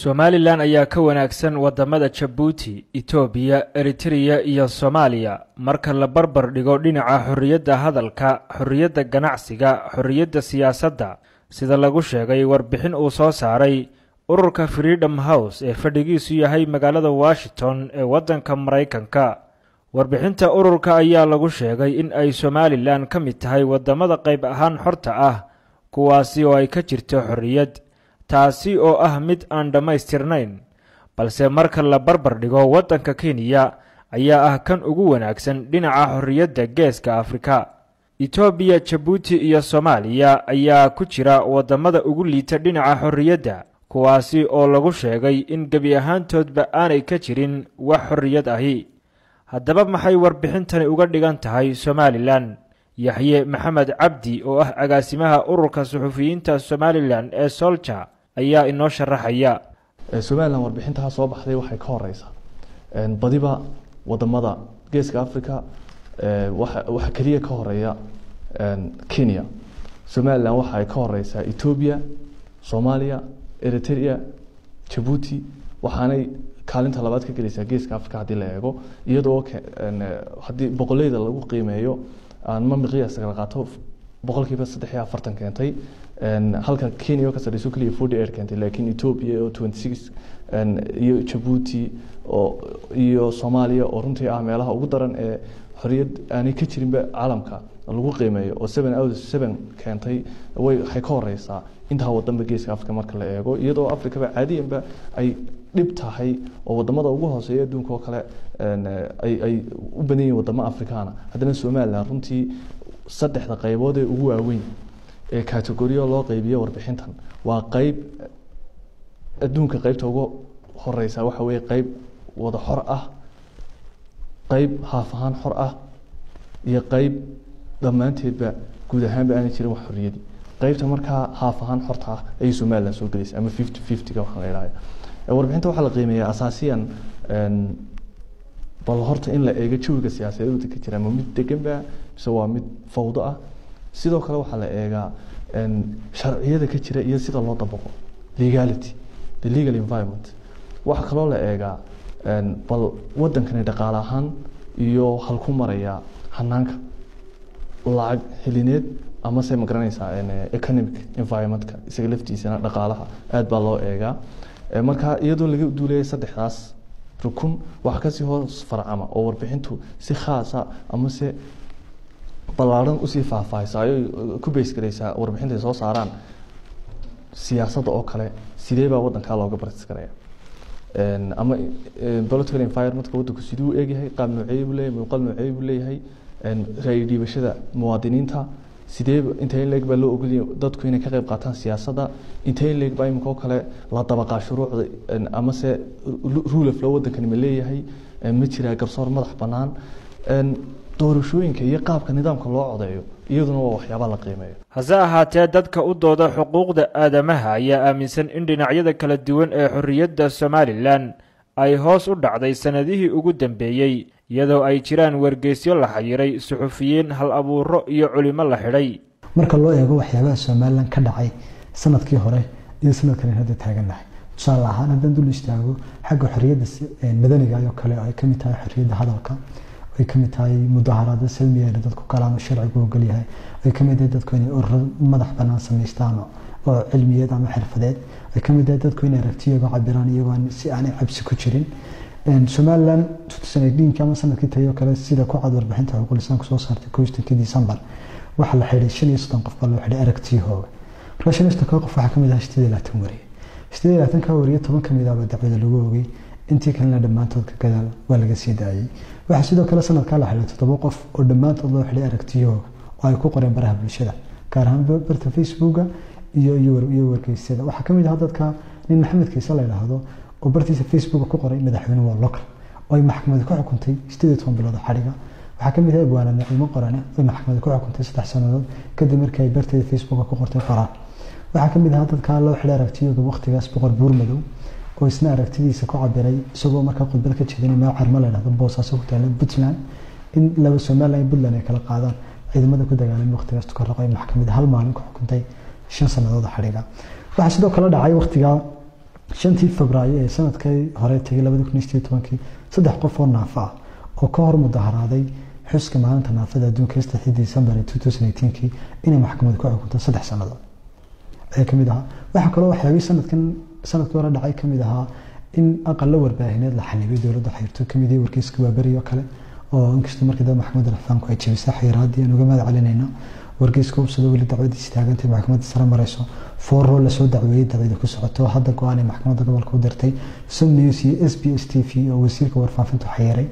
Somaliland ayaa ka wanaagsan wadamada Djibouti, Ethiopia, Eritrea iyo Soomaaliya marka la barbar dhigo dhinaca xorriyadda hadalka, xorriyadda ganacsiga, xorriyadda siyaasadda, sida lagu sheegay warbixin uu soo saaray ururka Freedom House ee fadhigiisu yahay magaalada Washington ee waddanka Mareykanka. Warbixinta ururka ayaa lagu sheegay in ay Somaliland ka mid tahay wadamada qayb ahaan xorta ah, kuwaasi oo ay ka jirto xorriyad, taasi oo ah mid aan dhamaystirnayn, balse marka la barbar dhigo waddanka Kenya ayaa ah kan ugu wanaagsan dhinaca xorriyadda Geeska Afrika. Ethiopia, Djibouti iyo Soomaaliya ayaa ku jira wadamada ugu liita dhinaca xorriyadda, kuwaasi oo lagu sheegay in gebi ahaantoodba aanay ka jirin wax xorriyad ahi. Haddaba maxay warbixintani uga dhigan tahay Somaliland? Yaxye Maxamed Cabdi oo ah agaasimaha ururka suxufiyiinta Somaliland ee Soldier ayaa inoo sharaxaya. Somaliland warbixinta soo baxday waxay ka horeysaa badiba wadamada Geeska Afrika waxa kaliya ka horeeya Kenya. Somaliland waxa ka horeysaa Ethiopia, Soomaaliya, Eritrea, Djibouti, waxaanay kaalinta labaad ka galaysaa Geeska Afrika hadii la eego, iyadoo hadii boqolleyda lagu qiimeeyo aan ma miqyaas kala qaato boqolkiiba 43 keentay, halka Kenya ka sareyso kaliya 48 keentay, laakiin Ethiopia oo 26 iyo Djibouti iyo Soomaaliya oo runtii ah meelaha ugu daran ee xorriyad aanay ka jirinba caalamka lagu qiimeeyo oo 7 keentay, waxay ka horeysaa inta waddanba Geeska Afrika marka la eego, iyadoo Afrikaba caadiyanba ay dhib tahay oo wadamada ugu hooseeya adduunka oo kale ay u badan yihiin wadamo Afrikaana. Haddana Somaliland runtii saddexda qaybood ee ugu waaweyn ee category loo qaybiyo warbixintan waa qayb adduunka qaybta ugu horeysa waxa weeye qayb wada xor ah, qayb haaf ahaan xor ah, iyo qayb dhammaanteedba guud ahaanba aan jirin wax xorriyad. qaybta markaa haaf ahaan xorta ah ay Somaliland soo galaysaa ama 50-50 waxa la yiraahdo. Warbixinta waxa la qiimeeyaa asaasiyan bal horta in la eego jawiga siyaasadeed ka jira mid deganba mise waa mid fawdo ah. Sidoo kale waxa la eegaa sharciyada ka jira iyo sida loo dabaqo, legality, the legal environment. waxa kale la eegaa bal waddankan dhaqaale ahaan iyo halku maraya hanaanka lacag helineed ama se ma garanaysaa economic environment-ka isaga laftiisana dhaqaalaha aad baa loo eegaa. Marka iyadoo laga duuleeyay saddexdaas rukun waxa ka sii hoos farcama oo warbixintu si khaas ah ama se balaaran u sii faahfaahaysaa ku base garaysaa warbixinta soo saaraan siyaasadda oo kale sidee baa waddanka looga bartis karaya, ama political environment-ka waddanku siduu u eegyahay, qaab nooceeyo uu leeyahay, muuqaal nooceeyo uu leeyahay, raay dhiibashada muwaadiniinta sidee intee leeg baa loo ogoliyay dadku inay ka qayb qaataan siyaasadda, intee leeg baa imka kale la dabaqaa shuruucda ama se rule of law waddankani ma leeyahay, ma jira garsoor madax bannaan, doorashooyinka iyo qaabka nidaamka loo codeeyo iyaduna waa waxyaabo la qiimeeyo. hase ahaatee dadka u dooda xuquuqda aadamaha ayaa aaminsan in dhinacyada kala duwan ee xorriyadda Somaliland ay hoos u dhacday sanadihii ugu dambeeyay, iyadoo ay jiraan wargeysyo la xiriiray, suxufiyiin, hal abuuro iyo culimo la xidhay. marka loo eego waxyaabaha Somaliland ka dhacay sanadkii hore iyo sanadkan hadda taaganahay, tusaale ahaan haddaan dul istaago xagga xorriyadda madaniga iyo kale ay ka mid tahay xorriyadda hadalka, ay ka mid tahay mudaharaadada salmiga ee dadku kalaam sharcigu u galyahay, ay ka mid tahay dadku inay urur madax bannaan sameystaan oo cilmiyeed ama xirfadeed, ay ka mid tahay dadku inay aragtiyada cabiraan iyagoo si aan cabsi ku jirin. Somaliland sanadkii ama sanadkii tayo kale sida ku cad warbixinta xuquuqul insaanka soo saartay 1 December waxa la xidhay 55 qof oo loo xidhay aragtiyahooda. Marka 55 qof waxa ka mid ah 28 wariye. 28 ka wariye 10 ka mid ah dacwada lagu oogay, intii kalena dhammaantood ka gadaal waa laga sii daayay. waxa sidoo kale sanadka la xidhay 7 qof oo dhammaantood loo xidhay aragtiyahooda oo ay ku qoreen baraha bulshada, gaar ahaan barta Facebook iyo wargeysyada. waxa ka mid ah dadka nin Maxamed Kiisa la yiraahdo oo bartiisa Facebook ku qoray madaxweynuhu waa local oo ay maxkamadda ku xukuntay 18 bilood xariga. waxa ka mid ah Abwaana Ciimo Qorane oo maxkamadda ku xukuntay 3 sanadood kadib markii ay bartiisa Facebook ku qortay qoraal. waxa ka mid ah dadka loo xidhay aragtiyada waqtigaas Boqor Buurmadow oo isna aragtidiisa ku cabiray isagoo markaa khudbad ka jeedinay Carmo la yiraahdo Boosaaso ku taala Puntland in laba Soomaaliya iyo Puntland ay kala qaadaan ciidamada ku dagaalamay waqtigaas ka raqay maxkamadda hal maalin ku xukuntay 5 sanadood xariga. waxa sidoo kale dhacay waqtiga 5 Febraayo ee sanadkii hore tagay 2018 saddex qof oo naafo ah oo ka hor mudaharaaday xuska maalinta naafada adduunka 3 December 2018 inay maxkamaddu ku xukunto 3 sanadood ay kamid ah waxa kale oo waxyaabay sanadkii hore dhacay kamid ah in aqal warbaahineed la xanibay dawladda xirto kamid ah warkiiska waa bariyo kale oo inkastoo markii maxkamadda rafaanku ay jabisay xayiraadii aan uga mahad celinayna warkiiska uu soo weli dacwadiisa taagantay maxkamadda sare marayso foorro la soo dacweeyay dacwada ku socoto hadda go'aan ay maxkamadda gobolka u dirtay News iyo SBS TV oo wasiirka warfaafinta xayiray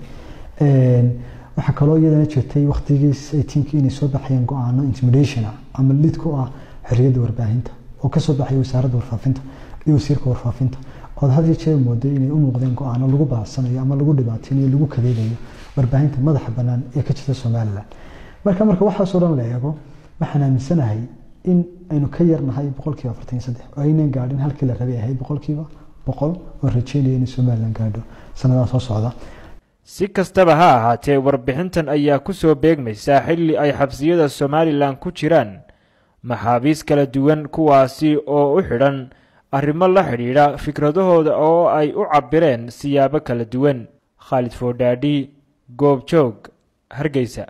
waxa kale oo iyadana jirtay waqtigiis 18 inay soo baxayeen go'aano intimidation ama lid ku ah xorriyadda warbaahinta oo ka soo baxay wasaaradda warfaafinta iyo wasiirka warfaafinta oo hadii jeer mooday inay u muuqdeen go'aano lagu baacsanayo ama lagu dhibaateynayo lagu kadeedayo warbaahinta madaxa banaan ee ka jirta Soomaaliland marka waxa soo dhan la eego waxaan aaminsanahay in aynu ka yarnahay 43% oo aynaan gaadhin halkii la rabay ahay 100% oo rajaynaya in Soomaaliland gaadho sanadaha soo socda si kastaba ha ahaatee warbixintan ayaa ku soo beegmaysa xilli ay xabsiyada Soomaaliland ku jiraan maxaabiis kala duwan kuwaasi oo u xidhan arrimo la xiriira fikradahooda oo ay u cabireen siyaabo kala duwan. Khalid Foodhaadhi, Goobjoog, Hargeysa.